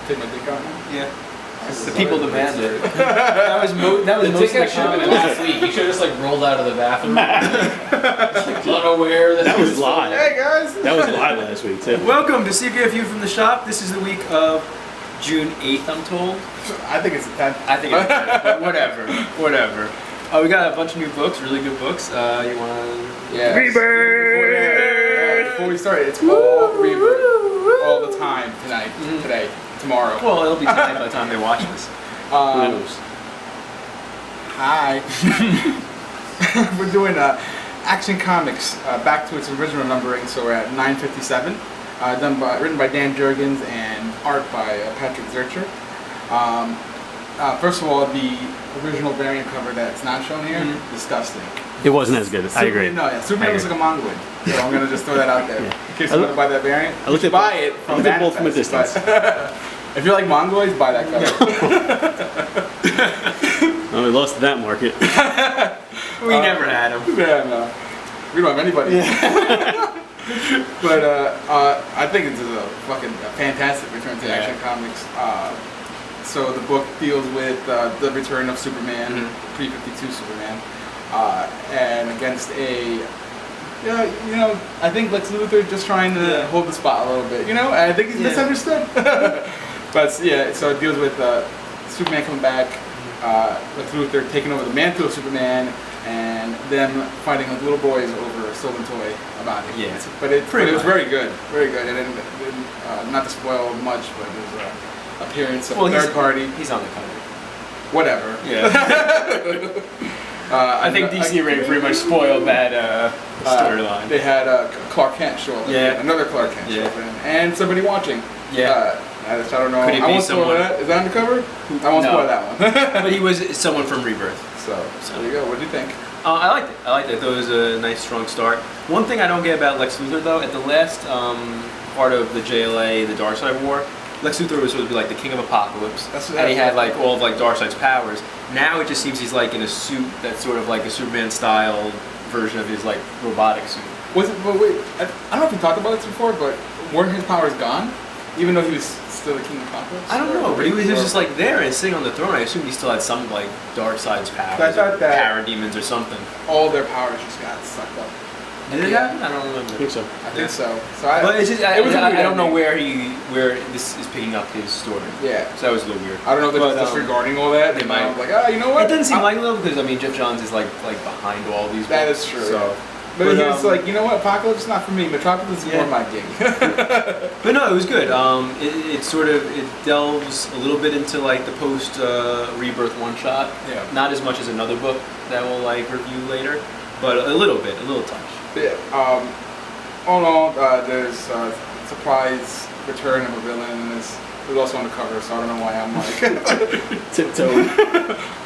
Take my dick out now? Yeah. The people demand it. That was most of the comment last week. You should have just like rolled out of the bathroom. Like, unaware that was live. Hey guys! That was live last week too. Welcome to Cbfu from the shop. This is the week of June 8th, I'm told. I think it's the 10th. I think it's the 10th, but whatever. We got a bunch of new books, really good books. You want to... Yeah. Rebirth! Before we start, it's all Rebirth. All the time, tonight, today, tomorrow. Well, it'll be tonight by the time they watch this. Hi. We're doing Action Comics, back to its original numbering, so we're at 957. Written by Dan Jurgens and art by Patrick Zurcher. First of all, the original variant cover that's not shown here, disgusting. It wasn't as good. I agree. No, yeah, Superman looks like a Mongoloid. So I'm gonna just throw that out there. In case you want to buy that variant, I looked at buy it from both from a distance. If you like Mongoloids, buy that cover. Oh, we lost that market. We never had them. Yeah, no. We don't have anybody. Yeah. But I think it's a fucking fantastic return to Action Comics. So the book deals with the return of Superman, pre-52 Superman, and against a, I think Lex Luthor just trying to hold the spot a little bit. I think he's misunderstood. But yeah, so it deals with Superman coming back, Lex Luthor taking over the mantle of Superman, and them fighting like little boys over a stolen toy about it. Yeah, but it was very good, very good. And then, not to spoil much, but there's appearance of a third party. He's on the cover. Whatever. Yeah. I think DC Ray pretty much spoiled that storyline. They had Clark Kent show up. Yeah. Another Clark Kent show up. And somebody watching. Yeah. I don't know. Could it I be won't someone? spoil that. Is that undercover? I won't spoil that one. But he was someone from Rebirth. So there you go. What do you think? I liked it. I thought it was a nice, strong start. One thing I don't get about Lex Luthor, though, at the last part of the JLA, the Darkseid War, Lex Luthor was supposed to be like the King of Apocalypse, and he had like all of like Darkseid's powers. Now it just seems he's like in a suit that's sort of like a Superman-style version of his like robotic suit. Was it? But wait, I don't know if we talked about this before, but weren't his powers gone, even though he was still the King of Apocalypse? I don't know, but he was just like there and sitting on the throne. I assume he still had some like Darkseid's powers, or parademons or something. All their powers just got sucked up. Did it happen? I don't remember. I think so. I think so. But it's just, I don't know where this is picking up his story. Yeah. So that was a little weird. I don't know if they're disregarding all that. They might. Like, you know what? It doesn't seem like though, because I mean Jeff Johns is like behind all these. That is true. So, but he was like, you know what? Apocalypse is not for me. Metropolis is more my gig. But no, it was good. It sort of delves a little bit into like the post Rebirth one shot. Yeah. Not as much as another book that we'll like review later, but a little bit, a little touch. Yeah. All in all, there's a surprise return of a villain in this. It was also on the cover, so I don't know why I'm like tiptoeing.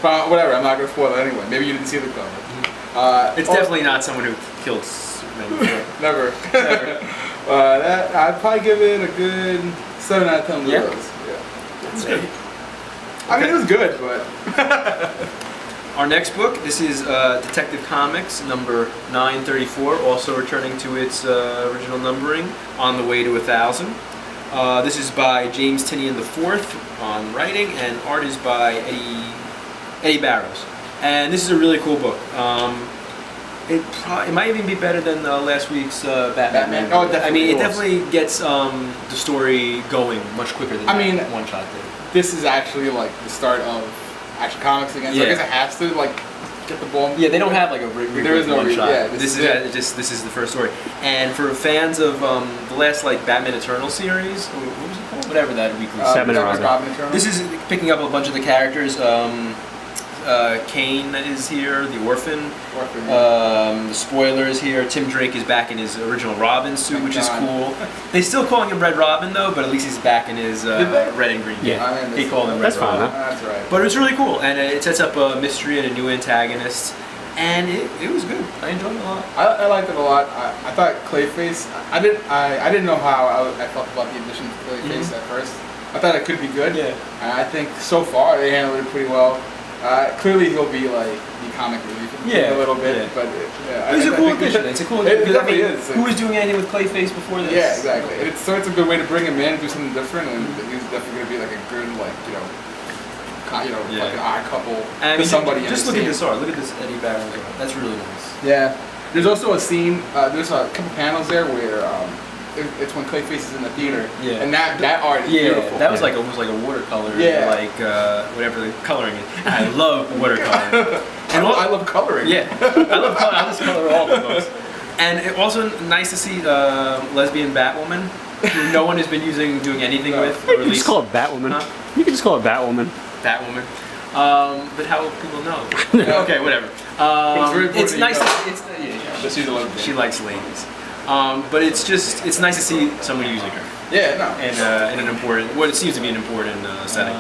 But whatever, I'm not gonna spoil it anyway. Maybe you didn't see the cover. It's definitely not someone who killed Superman before. Never. I'd probably give it a good 7 out of 10 Yeah. Leos. Yeah. That's good. I mean, it was good, but. Our next book, this is Detective Comics number 934, also returning to its original numbering, on the way to 1,000. This is by James Tinian IV on writing, and art is by Eddie Barrows. And this is a really cool book. It might even be better than last week's Batman. Oh, definitely. I mean, it definitely gets the story going much quicker than one shot did. This is actually like the start of Action Comics again. So I guess it has to like get the ball. Yeah, they don't have like a there is no one shot. Yeah, this is the first story. And for fans of the last like Batman Eternal series, what was it called? Whatever that weekly. Batman Eternal. This is picking up a bunch of the characters. Kane is here, the Orphan. The Spoiler is here. Tim Drake is back in his original Robin suit, which is cool. They still calling him Red Robin though, but at least he's back in his red and green. Yeah, they call him Red Robin. That's right. But it's really cool, and it sets up a mystery and a new antagonist, and it was good. I enjoyed it a lot. I liked it a lot. I thought Clayface. I didn't know how I felt about the addition of Clayface at first. I thought it could be good. Yeah. And I think so far they handled it pretty well. Clearly, he'll be like the comic relief a little bit, but it's a cool addition. It's a cool addition. It definitely is. Who was doing anything with Clayface before this? Yeah, exactly. And so it's a good way to bring him in, do something different, and he's definitely going to be like a good, like like an odd couple to somebody. Just look at this art. Look at this Eddie Barron art. That's really nice. Yeah. There's also a scene. There's a couple panels there where it's when Clayface is in the theater. Yeah. And that art is beautiful. That was like almost like a watercolor. Yeah. Like whatever the coloring is. And I love watercolor. And I love coloring. Yeah. I love color. I just color all the books. And it also nice to see lesbian Batwoman, who no one has been doing anything with. You can just call it Batwoman. Huh? You can just call it Batwoman. Batwoman. But how will people know? Okay, whatever. It's nice. She likes ladies. But it's nice to see someone using her. Yeah, no. In an important, what it seems to be an important setting.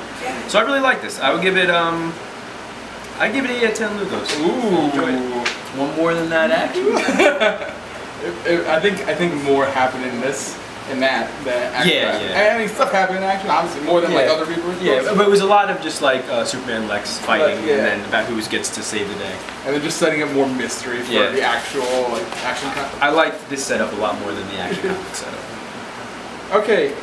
So I really like this. I would give it, I'd give it 8 out of 10 Lugos. Ooh. Enjoyed it. One more than that, actually. I think more happened in this. In that action. Yeah. I mean, stuff happened in action, obviously, more than like other Rebirth books. Yeah, but it was a lot of just like Superman Lex fighting, and then about who gets to save the day. And then just setting up more mystery for the actual like action content. I liked this setup a lot more than the action comic setup. Okay.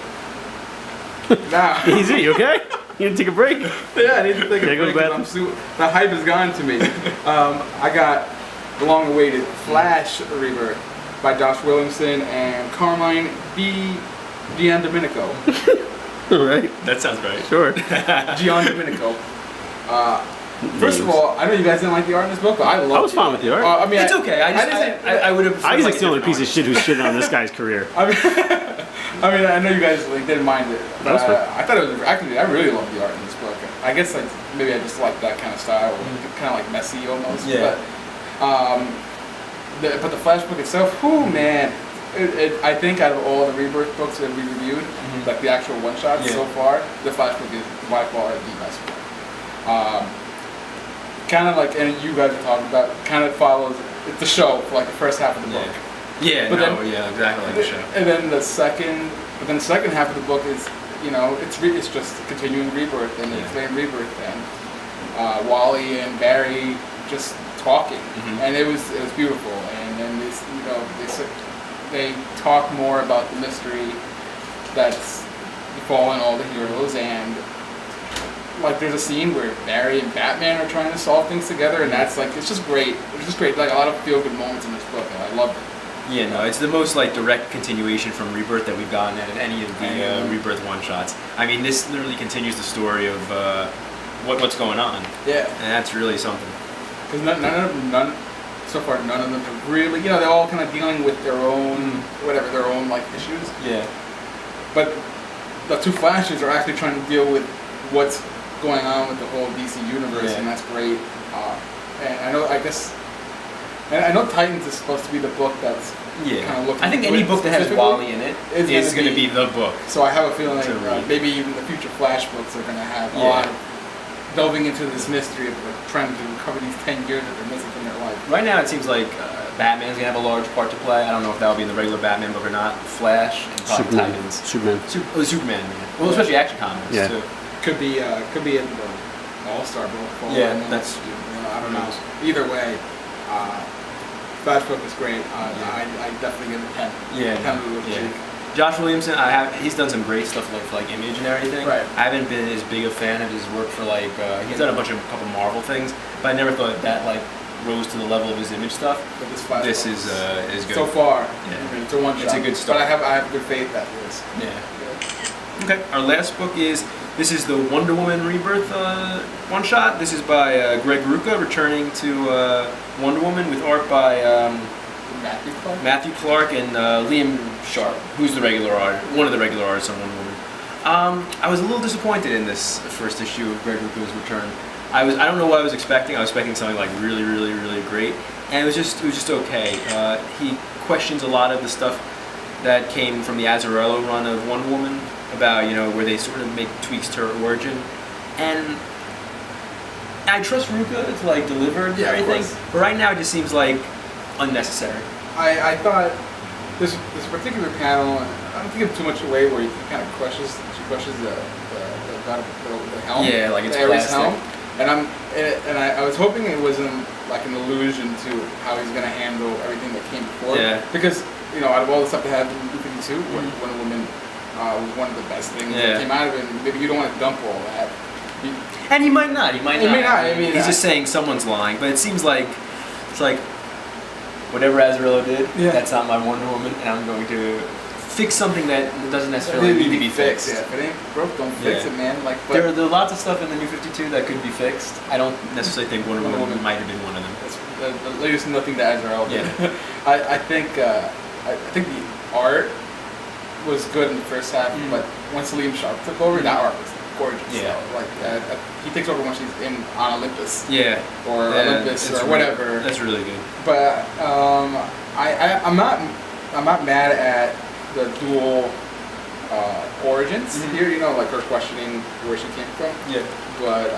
Now. Easy, you okay? You need to take a break? Yeah, I need to take a break. The hype has gone to me. I got the long-awaited Flash Rebirth by Josh Williamson and Carmine Giandomenico. All right. That sounds right. Sure. Giandomenico. First of all, I know you guys didn't like the art in this book, but I was fine with the art. I mean, it's okay. I would have. Isaac's the only piece of shit who's shitting on this guy's career. I mean, I know you guys like didn't mind it. But, I thought it was actually. I really love the art in this book. I guess maybe I just like that kind of style, kind of like messy almost. Yeah. But the Flash book itself, man, I think out of all the Rebirth books that we reviewed, like the actual one-shots so far, the Flash book is by far the best one. Kind of like, and you guys are talking about, kind of follows the show for like the first half of the book. Yeah, exactly like the show. And then the second half of the book is, it's just continuing Rebirth and explaining Rebirth and Wally and Barry just talking, and it was beautiful. And then they talk more about the mystery that's befallen all the heroes, and like there's a scene where Barry and Batman are trying to solve things together, and that's like it's just great. It's just great, like a lot of feel good moments in this book, and I loved it. Yeah, no, it's the most like direct continuation from Rebirth that we've gotten out of any of the Rebirth one-shots. I mean, this literally continues the story of what's going on. Yeah, and that's really something. Because none so far, none of them have really, they're all kind of dealing with their own, their own like issues. Yeah. But the two Flashes are actually trying to deal with what's going on with the whole DC universe, and that's great. And I know Titans is supposed to be the book that's kind of looking. I think any book that has Wally in it is going to be the book. So I have a feeling maybe even the future Flash books are going to have a lot of delving into this mystery of trying to recover these 10 years that they're missing from their life. Right now it seems like Batman's going to have a large part to play. I don't know if that'll be in the regular Batman book or not. Flash and probably Titans. Superman. Superman, yeah. Well, especially action comics, too. Could be in the All-Star book. That's... I don't know. Either way, Flash book is great. I definitely give it 10. Yeah. Josh Williamson, he's done some great stuff for like Image and everything. Right. I haven't been as big a fan of his work for like he's done a couple Marvel things, but I never thought that like rose to the level of his Image stuff. But this is good. So far, it's a one-shot. It's a good start. But I have good faith that it is. Yeah. Okay. Our last book is the Wonder Woman Rebirth one-shot. This is by Greg Rucka, returning to Wonder Woman with art by Matthew Clark and Liam Sharp, who's one of the regular artists on Wonder Woman. I was a little disappointed in this first issue of Greg Rucka's return. I don't know what I was expecting. I was expecting something like really, really, really great, and it was just okay. He questions a lot of the stuff that came from the Azzarello run of Wonder Woman about where they sort of make tweaks to her origin, and I trust Rucka to like deliver everything, but right now it just seems like unnecessary. I thought this particular panel, I don't give too much away, where he kind of questions the helm. Yeah, like it's Ares plastic. helm. I was hoping it wasn't like an allusion to how he's gonna handle everything that came before. Yeah. Because out of all the stuff that happened in 52, Wonder Woman was one of the best things that came out of it. And maybe you don't want to dump all that. And he might not. He might not. May not. I mean, he's just saying someone's lying. But it seems like it's like whatever Azzarello did. Yeah. That's not my Wonder Woman, and I'm going to fix something that doesn't necessarily need to be fixed. Yeah, if it ain't broke, don't fix it, man. Like, but there are lots of stuff in the New 52 that could be fixed. I don't necessarily think Wonder Woman might have been one of them. There's nothing to Azzarello. Yeah. I think the art was good in the first half, but once Liam Sharp took over, that art was gorgeous. Yeah. So, like he takes over when she's on Olympus. Yeah. Or Olympus or whatever. That's really good. But I'm not mad at the dual origins here. Like her questioning where she came from. Yeah. But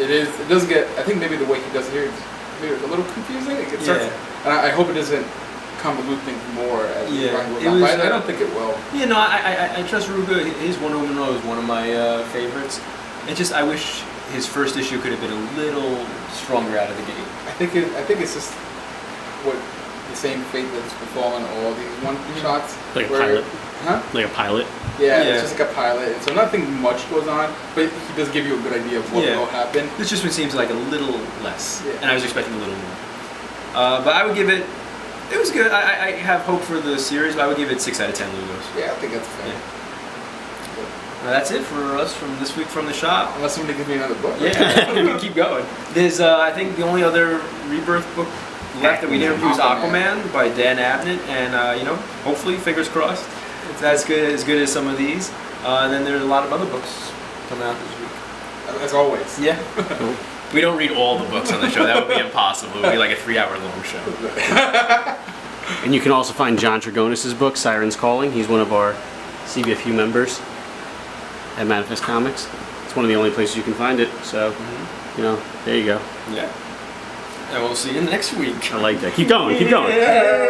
it does get. I think maybe the way he does it here is maybe a little confusing. It starts, and I hope it doesn't convolute things more as the run goes on. But I don't think it will. Yeah, no, I trust Ruga. His Wonder Woman role is one of my favorites. It's just I wish his first issue could have been a little stronger out of the gate. I think it's just what the same fate that's befallen all these one-shots. Like a pilot. Huh? Like a pilot. Yeah, it's just like a pilot. And so nothing much goes on, but he does give you a good idea of what will happen. This just seems like a little less, Yeah. and I was expecting a little more. But I would give it. It was good. I have hope for the series, but I would give it 6 out of 10 Lugos. Yeah, I think that's fair. Yeah. That's it for us from this week from the shop. Unless somebody gives me another book. Yeah, we can keep going. There's, I think, the only other Rebirth book left that we didn't review is Aquaman by Dan Abnett, and hopefully, fingers crossed, it's as good as some of these. And then there's a lot of other books coming out this week. As always. Yeah. We don't read all the books on the show. That would be impossible. It would be like a 3-hour long show. And you can also find John Trigonis' book, Siren's Calling. He's one of our Cbfu members at Manifest Comics. It's one of the only places you can find it. So, there you go. Yeah. And we'll see you next week. I like that. Keep going. Keep going.